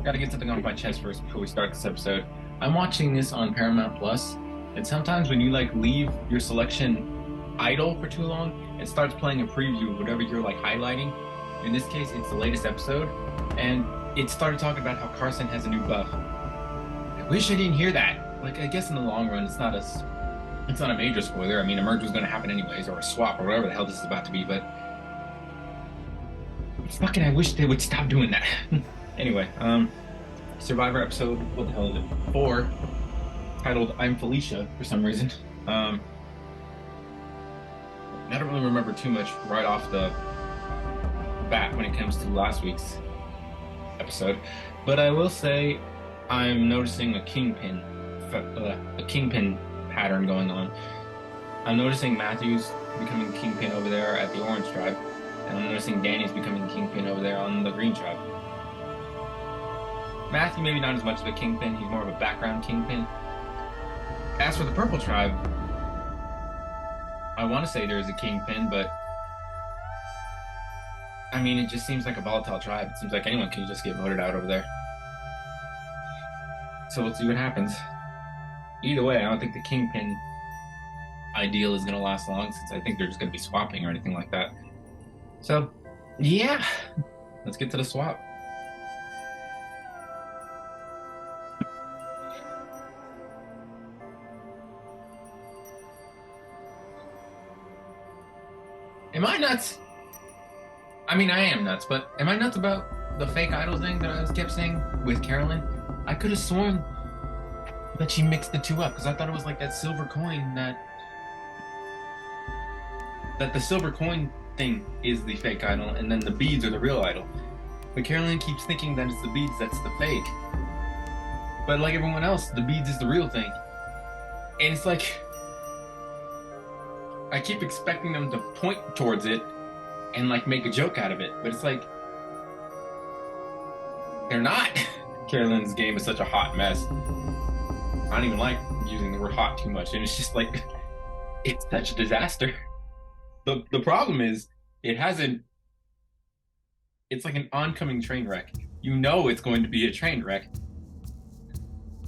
Gotta get something off my chest first before we start this episode. I'm watching this on Paramount Plus, and sometimes when you like leave your selection idle for too long, it starts playing a preview of whatever you're like highlighting. In this case, it's the latest episode, and it started talking about how Carson has a new buff. I wish I didn't hear that. Like, I guess in the long run, it's not a major spoiler. I mean, a merge was going to happen anyways, or a swap, or whatever the hell this is about to be. But fucking, I wish they would stop doing that. Anyway, Survivor episode, what the hell is it? 4, titled "I'm Felicia" for some reason. I don't really remember too much right off the bat when it comes to last week's episode, but I will say I'm noticing a kingpin pattern going on. I'm noticing Matthew's becoming kingpin over there at the Orange Tribe, and I'm noticing Danny's becoming kingpin over there on the Green Tribe. Matthew maybe not as much of a kingpin, he's more of a background kingpin. As for the Purple Tribe, I want to say there's a kingpin, but I mean, it just seems like a volatile tribe. It seems like anyone can just get voted out over there. So we'll see what happens. Either way, I don't think the kingpin ideal is going to last long, since I think they're just going to be swapping or anything like that. So, yeah, let's get to the swap. Am I nuts? I mean, I am nuts, but am I nuts about the fake idol thing that I kept saying with Carolyn? I could have sworn that she mixed the two up, because I thought it was like that silver coin that the silver coin thing is the fake idol, and then the beads are the real idol. But Carolyn keeps thinking that it's the beads that's the fake. But like everyone else, the beads is the real thing. And it's like, I keep expecting them to point towards it and like make a joke out of it, but it's like, they're not. Carolyn's game is such a hot mess. I don't even like using the word hot too much, and it's just like, it's such a disaster. The problem is, it's like an oncoming train wreck. You know it's going to be a train wreck,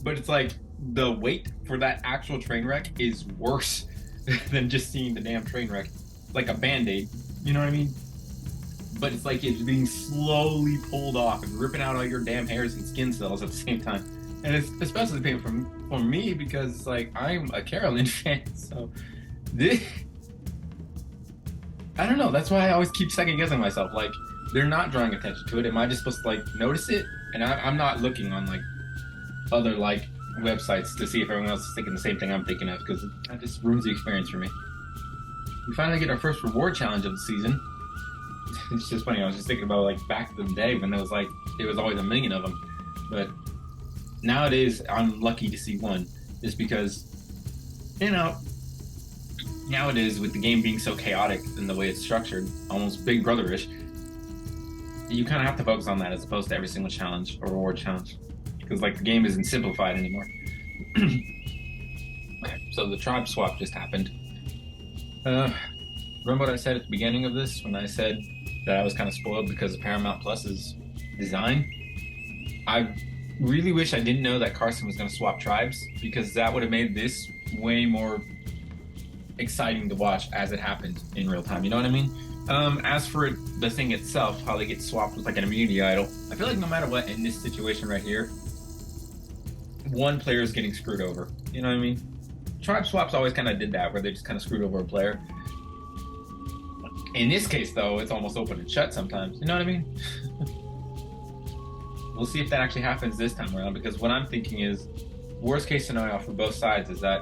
but it's like, the wait for that actual train wreck is worse than just seeing the damn train wreck. Like a Band-Aid, you know what I mean? But it's like it's being slowly pulled off and ripping out all your damn hairs and skin cells at the same time. And it's especially painful for me, because like, I'm a Carolyn fan, so this, I don't know, that's why I always keep second guessing myself. Like, they're not drawing attention to it. Am I just supposed to like notice it? And I'm not looking on like other like websites to see if everyone else is thinking the same thing I'm thinking of, because that just ruins the experience for me. We finally get our first reward challenge of the season. It's just funny, I was just thinking about like back in the day when there was always a million of them, but nowadays I'm lucky to see one, just because, you know, nowadays with the game being so chaotic and the way it's structured, almost Big Brother-ish, you kind of have to focus on that as opposed to every single challenge or reward challenge, because like the game isn't simplified anymore. Okay, so the tribe swap just happened. Remember what I said at the beginning of this when I said that I was kind of spoiled because of Paramount Plus's design? I really wish I didn't know that Carson was going to swap tribes, because that would have made this way more exciting to watch as it happened in real time. You know what I mean? As for the thing itself, how they get swapped with like an immunity idol, I feel like no matter what in this situation right here, one player is getting screwed over. You know what I mean? Tribe swaps always kind of did that, where they just kind of screwed over a player. In this case, though, it's almost open and shut sometimes. You know what I mean? We'll see if that actually happens this time around, because what I'm thinking is, worst case scenario for both sides is that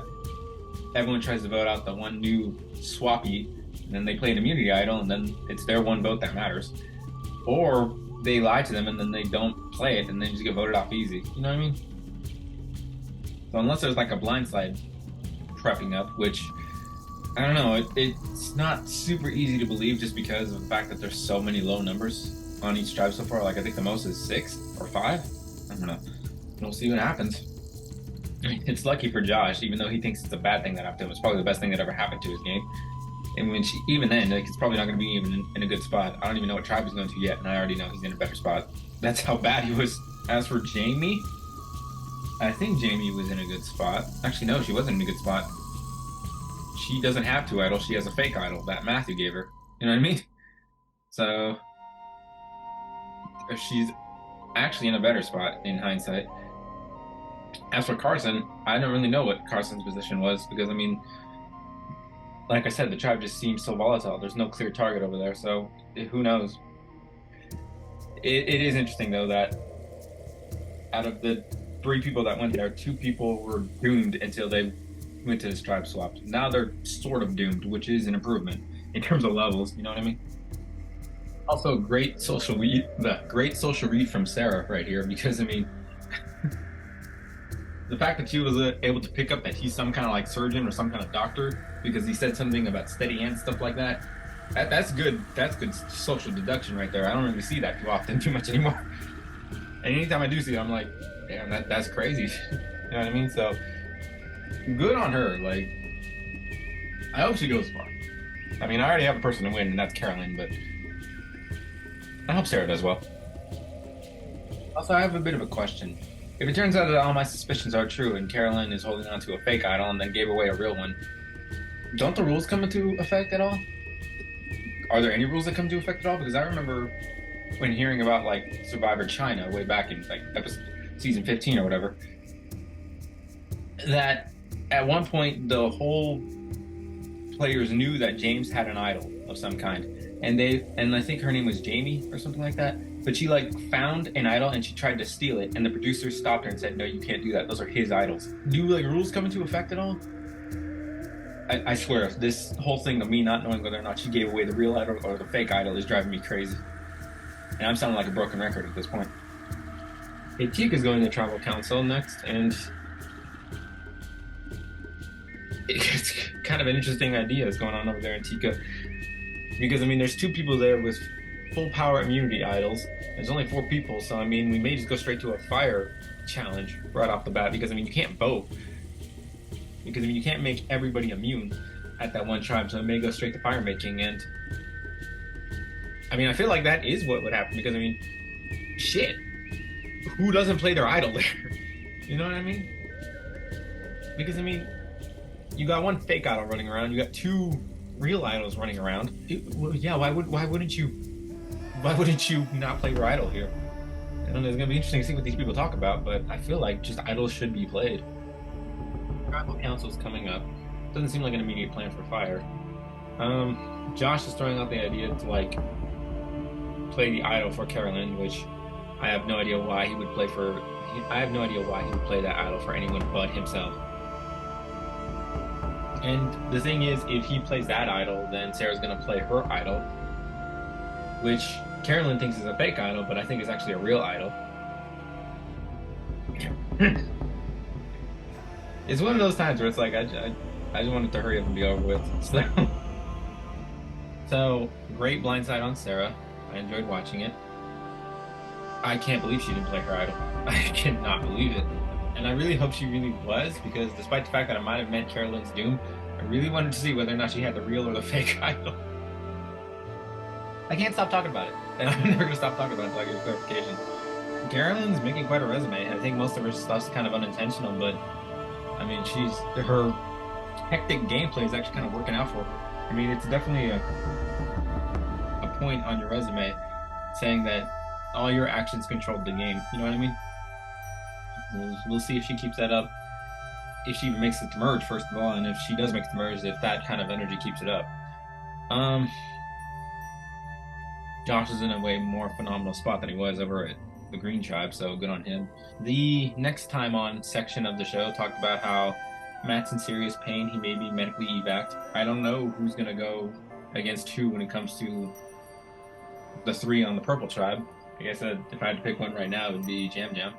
everyone tries to vote out the one new swappy, and then they play an immunity idol, and then it's their one vote that matters. Or they lie to them, and then they don't play it, and then just get voted off easy. You know what I mean? So unless there's like a blindside prepping up, which, I don't know, it's not super easy to believe, just because of the fact that there's so many low numbers on each tribe so far. Like, I think the most is 6 or 5. I don't know. We'll see what happens. It's lucky for Josh, even though he thinks it's a bad thing that happened to him. It's probably the best thing that ever happened to his game. And even then, like, it's probably not going to be even in a good spot. I don't even know what tribe he's going to yet, and I already know he's in a better spot. That's how bad he was As for Jamie, I think Jamie was in a good spot. Actually, no, she wasn't in a good spot. She doesn't have two idols. She has a fake idol that Matthew gave her. You know what I mean? So she's actually in a better spot in hindsight. As for Carson, I don't really know what Carson's position was because, I mean, like I said, the tribe just seems so volatile. There's no clear target over there, so who knows? It is interesting, though, that out of the three people that went there, two people were doomed until they went to this tribe swap. Now they're sort of doomed, which is an improvement in terms of levels. You know what I mean? Also, great social read from Sarah right here because I mean, the fact that she was able to pick up that he's some kind of like surgeon or some kind of doctor because he said something about steady hand stuff like that. That's good. That's good social deduction right there. I don't really see that too often, too much anymore. And anytime I do see it, I'm like, damn, that's crazy. You know what I mean? So good on her. Like, I hope she goes far. I mean, I already have a person to win, and that's Carolyn, but I hope Sarah does well. Also, I have a bit of a question. If it turns out that all my suspicions are true and Carolyn is holding on to a fake idol and then gave away a real one, don't the rules come into effect at all? Are there any rules that come into effect at all? Because I remember when hearing about like Survivor China way back in like season 15 or whatever, that at one point the whole players knew that James had an idol of some kind, and I think her name was Jamie or something like that. But she like found an idol and she tried to steal it, and the producers stopped her and said, "No, you can't do that. Those are his idols." Do like rules come into effect at all? I swear, this whole thing of me not knowing whether or not she gave away the real idol or the fake idol is driving me crazy. And I'm sounding like a broken record at this point. Hey, Chica's going to tribal council next, and it's kind of an interesting idea that's going on over there in Tika. Because, I mean, there's two people there with full power immunity idols. There's only 4 people, so, I mean, we may just go straight to a fire challenge right off the bat. Because, I mean, you can't vote. Because, I mean, you can't make everybody immune at that one tribe, so it may go straight to fire making. And, I mean, I feel like that is what would happen. Because, I mean, shit. Who doesn't play their idol there? You know what I mean? Because, I mean, you got one fake idol running around, you got 2 real idols running around. Yeah, why wouldn't you not play your idol here? And it's gonna be interesting to see what these people talk about, but I feel like just idols should be played. Tribal council's coming up. Doesn't seem like an immediate plan for fire. Josh is throwing out the idea to like play the idol for Carolyn, which I have no idea why he would play for. I have no idea why he would play that idol for anyone but himself. And the thing is, if he plays that idol, then Sarah's going to play her idol, which Carolyn thinks is a fake idol, but I think is actually a real idol. It's one of those times where it's like, I just wanted to hurry up and be over with. So, great blindside on Sarah. I enjoyed watching it. I can't believe she didn't play her idol. I cannot believe it. And I really hope she really was, because despite the fact that I might have meant Carolyn's doom, I really wanted to see whether or not she had the real or the fake idol. I can't stop talking about it, and I'm never going to stop talking about it until I get clarification. Carolyn's making quite a resume. I think most of her stuff's kind of unintentional, but I mean, her hectic gameplay is actually kind of working out for her. I mean, it's definitely a point on your resume saying that all your actions controlled the game. You know what I mean? We'll see if she keeps that up, if she even makes it to merge, first of all, and if she does make it to merge, if that kind of energy keeps it up. Josh is in a way more phenomenal spot than he was over at the Green Tribe, so good on him. The next time on section of the show talked about how Matt's in serious pain, he may be medically evac'd. I don't know who's going to go against who when it comes to the 3 on the Purple Tribe. I guess if I had to pick one right now, it would be Jam Jam.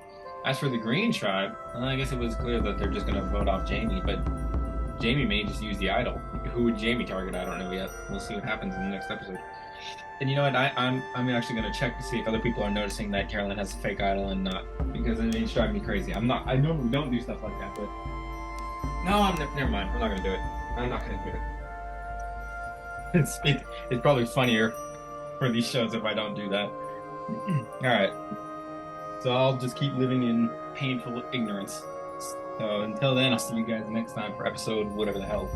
As for the Green Tribe, well, I guess it was clear that they're just going to vote off Jamie, but Jamie may just use the idol. Who would Jamie target? I don't know yet. We'll see what happens in the next episode. And you know what? I'm actually going to check to see if other people are noticing that Carolyn has a fake idol and not, because it's driving me crazy. I normally don't do stuff like that, but no, never mind. I'm not going to do it. I'm not going to do it. It's probably funnier for these shows if I don't do that. All right. So I'll just keep living in painful ignorance. So until then, I'll see you guys next time for episode whatever the hell.